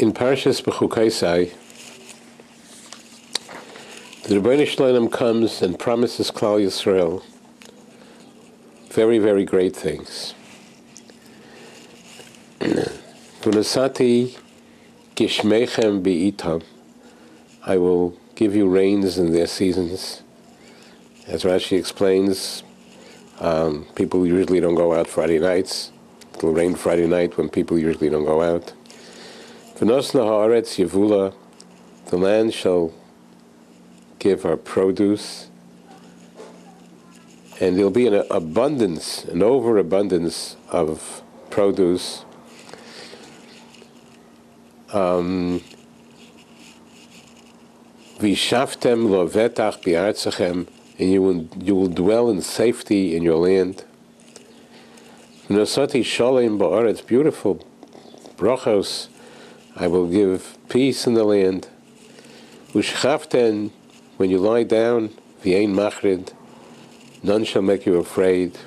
In Parshas Bechukosai, the Rebbeinu Shalom comes and promises Klal Yisrael very, very great things. V'nasati gishmechem bi'itam, I will give you rains in their seasons. As Rashi explains, people usually don't go out Friday nights. It will rain Friday night when people usually don't go out. V'nosna haaretz yevula, the land shall give her produce, and there'll be an abundance, an overabundance of produce. V'shaftem lo vetach bi'artzachem, and you will dwell in safety in your land. V'nosati shalom ba'aretz, beautiful brachos, I will give peace in the land. U'shchaften, when you lie down, v'ein machrid, none shall make you afraid.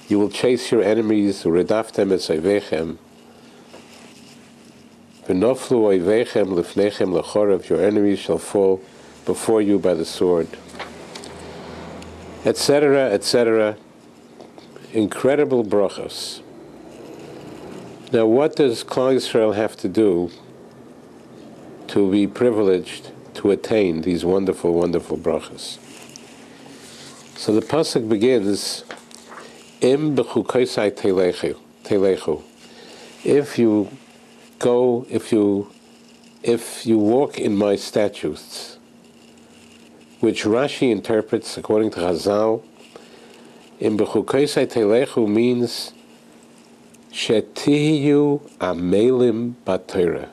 You will chase your enemies, u'redaftem es oivechem, v'noflu oivechem lefnechem lechorev, your enemies shall fall before you by the sword, etc., etc. Incredible brachos. Now, what does Klal Yisrael have to do to be privileged to attain these wonderful, wonderful brachos? So the pasuk begins, Im bechukosai telechu. If you walk in my statutes, which Rashi interprets according to Chazal, Im bechukosai telechu means Shetiyu amelim b'Torah.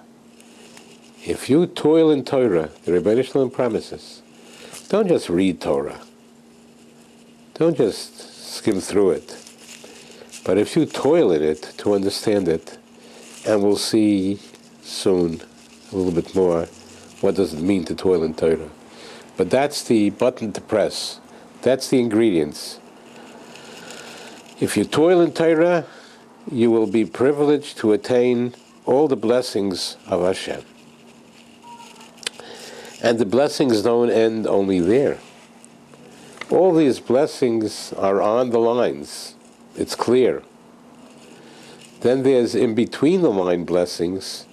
If you toil in Torah, the Rebbeinu Shalom promises, don't just read Torah. Don't just skim through it. But if you toil in it to understand it, and we'll see soon a little bit more what does it mean to toil in Torah. But that's the button to press. That's the ingredients. If you toil in Torah, you will be privileged to attain all the blessings of Hashem. And the blessings don't end only there. All these blessings are on the lines. It's clear. Then there's in between the line blessings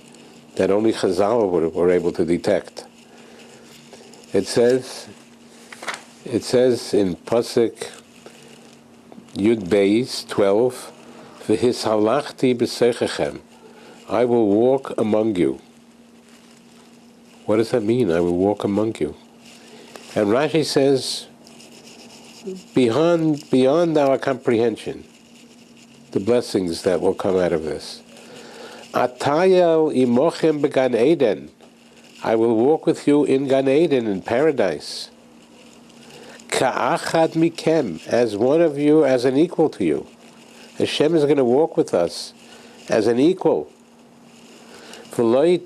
that only Chazal were able to detect. It says in Pasuk Yud Beis 12, V'hishalachti b'seichechem, I will walk among you. What does that mean? I will walk among you. And Rashi says, beyond our comprehension, the blessings that will come out of this. Atayel imochem began Eden, I will walk with you in Gan Eden, in paradise. Ka'achad mikem, as one of you, as an equal to you. Hashem is going to walk with us as an equal. You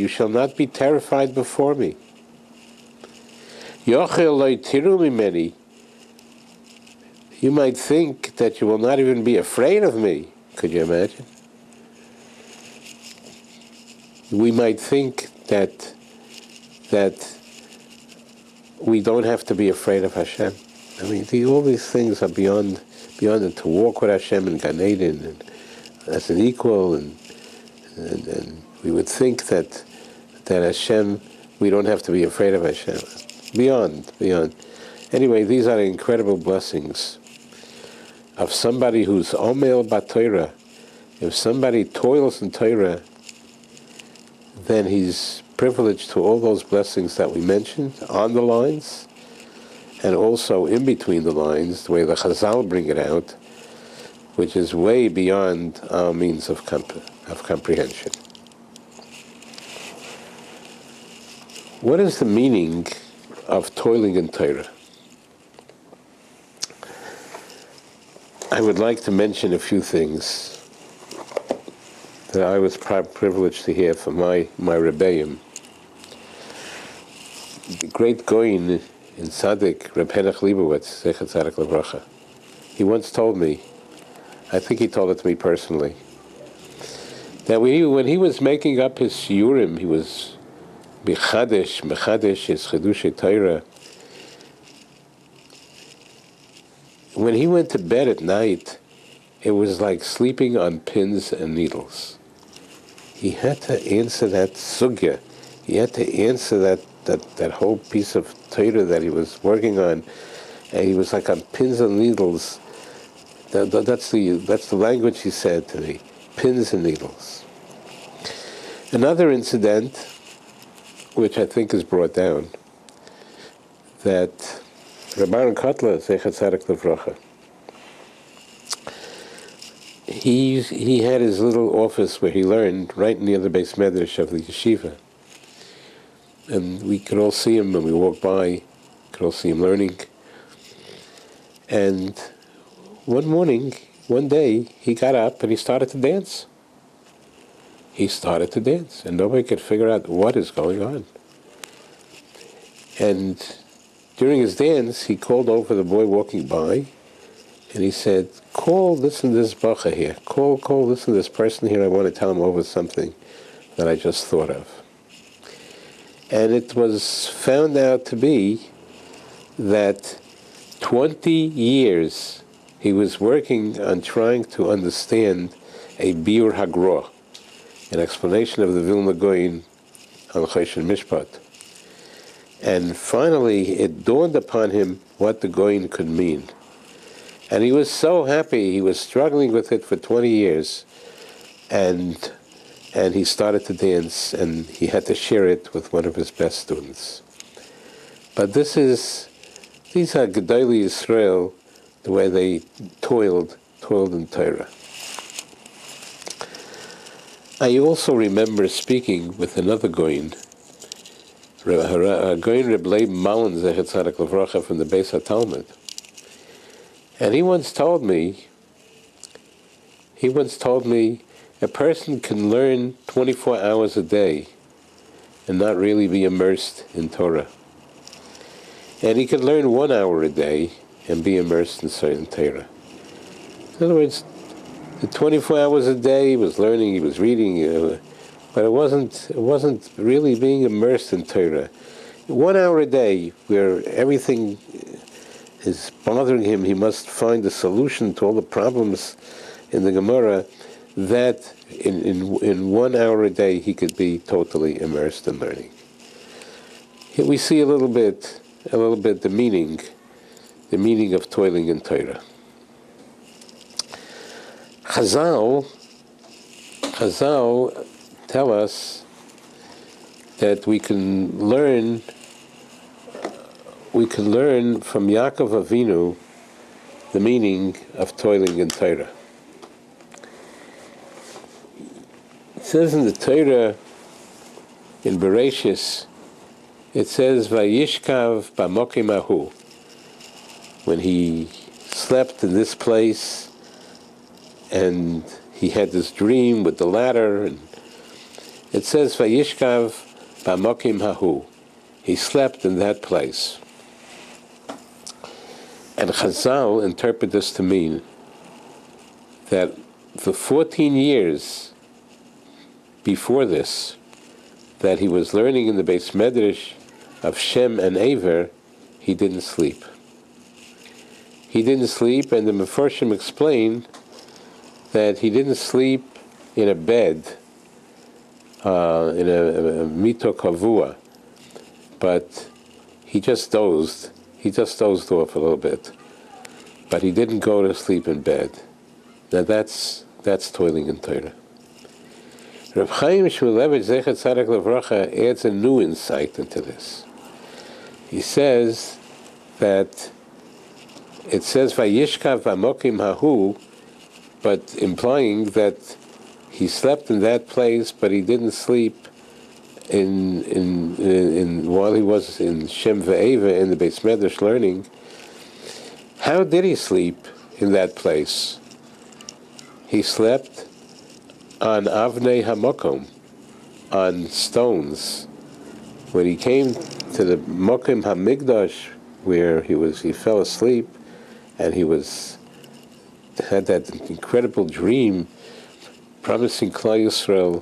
shall not be terrified before me. You might think that you will not even be afraid of me. Could you imagine? We might think that we don't have to be afraid of Hashem. I mean, all these things are beyond it. To walk with Hashem in Gan Eden and as an equal, and we would think that Hashem, we don't have to be afraid of Hashem. Beyond. Anyway, these are incredible blessings of somebody who's omel b'Torah. If somebody toils in Torah, then he's privileged to all those blessings that we mentioned on the lines, and also in between the lines, the way the Chazal bring it out, which is way beyond our means of comprehension. What is the meaning of toiling in Torah? I would like to mention a few things that I was privileged to hear from my Rebbeim. The great Goyin in Tzaddik, Reb Henach Leibowitz, Zechat Tzaddik Levracha, he once told me, I think he told it to me personally, that when he was making up his shiurim, he was mechadesh his chedushay Torah. When he went to bed at night, it was like sleeping on pins and needles. He had to answer that sugya. He had to answer that whole piece of Torah that he was working on, and he was like on pins and needles. That's the language he said to me, pins and needles. Another incident, which I think is brought down, that Rabban Kotler, Zecher Tzaddik Livrocha, he had his little office where he learned right near the Beis Medrash of the yeshiva. And we could all see him when we walked by, could all see him learning. And one day, he got up and he started to dance. He started to dance, and nobody could figure out what is going on. And during his dance, he called over the boy walking by, and he said, listen to this bacha here. Listen to this person here. I want to tell him over something that I just thought of. And it was found out to be that 20 years he was working on trying to understand a biur hagroh, an explanation of the Vilna Gaon on Choshen Mishpat. And finally, it dawned upon him what the Gaon could mean. And he was so happy. He was struggling with it for 20 years. And he started to dance, and he had to share it with one of his best students. But these are Gedolei Yisrael, the way they toiled in Torah. I also remember speaking with another Gaon, Gaon Reb Leib Malin Zecher Tzaddik Livrocha from the Beis HaTalmud. And he once told me, a person can learn 24 hours a day and not really be immersed in Torah. And he could learn 1 hour a day and be immersed in certain Torah. In other words, the 24 hours a day he was learning, he was reading, but it wasn't really being immersed in Torah. 1 hour a day where everything is bothering him, he must find a solution to all the problems in the Gemara, that in 1 hour a day he could be totally immersed in learning. Here we see a little bit the meaning of toiling in Torah. Chazal tell us that we can learn from Yaakov Avinu the meaning of toiling in Torah. It says in the Torah, in Bereshis, it says, Vayishkav b'mokim ahu. When he slept in this place, and he had this dream with the ladder, and it says, Vayishkav b'mokim hahu. He slept in that place. And Chazal interpret this to mean that for 14 years before this, that he was learning in the Beis Medrash of Shem and Aver, he didn't sleep. He didn't sleep, and the Mefarshim explain that he didn't sleep in a bed, in a mito kavua, but he just dozed. He just dozed off a little bit, but he didn't go to sleep in bed. Now that's toiling in Torah. Reb Chaim Shmulevich Zecher Tzaddik Livrocha adds a new insight into this. He says that it says Vayishkav b'mokim hahu, but implying that he slept in that place, but he didn't sleep in while he was in Shem ve'eva in the Beis Medrash learning. How did he sleep in that place? He slept on Avnei Hamokom, on stones. When he came to the Mokim Hamigdash, where he fell asleep, and had that incredible dream promising Klal Yisrael,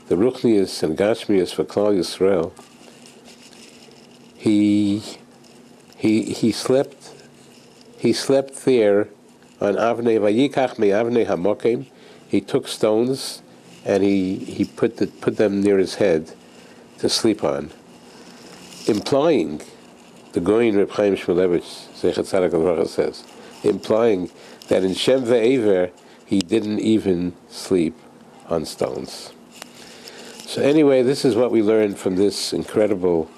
the Ruchnius and Gashmius for Klal Yisrael, he slept there on Avnei Vayikach me Avnei Hamokim. He took stones and he put them near his head to sleep on, implying, the Goyin Reb Chaim Shmulevitch Zecher Tzaddik Levracha says, implying that in Shem Ve'ever he didn't even sleep on stones. So anyway, this is what we learned from this incredible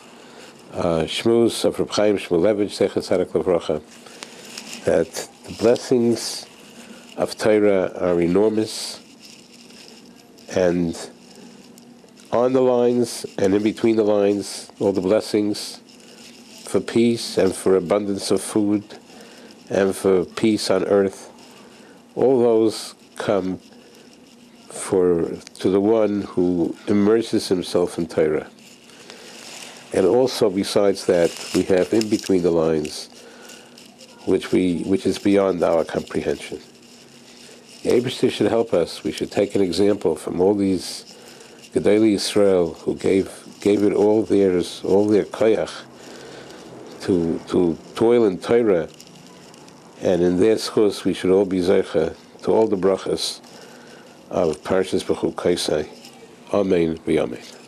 shmuz of Reb Chaim Shmulevitch Zecher Tzaddik Levracha, that the blessings of Torah are enormous, and on the lines and in between the lines, all the blessings for peace and for abundance of food and for peace on earth, all those come to the one who immerses himself in Torah. And also, besides that, we have in between the lines, which is beyond our comprehension. The Eibishter should help us. We should take an example from all these Gedolei Yisrael who gave it all their koyach to toil in Torah, and in their schus we should all be zeicha to all the brachas of Parshas Bechukosai. Amen v'amen.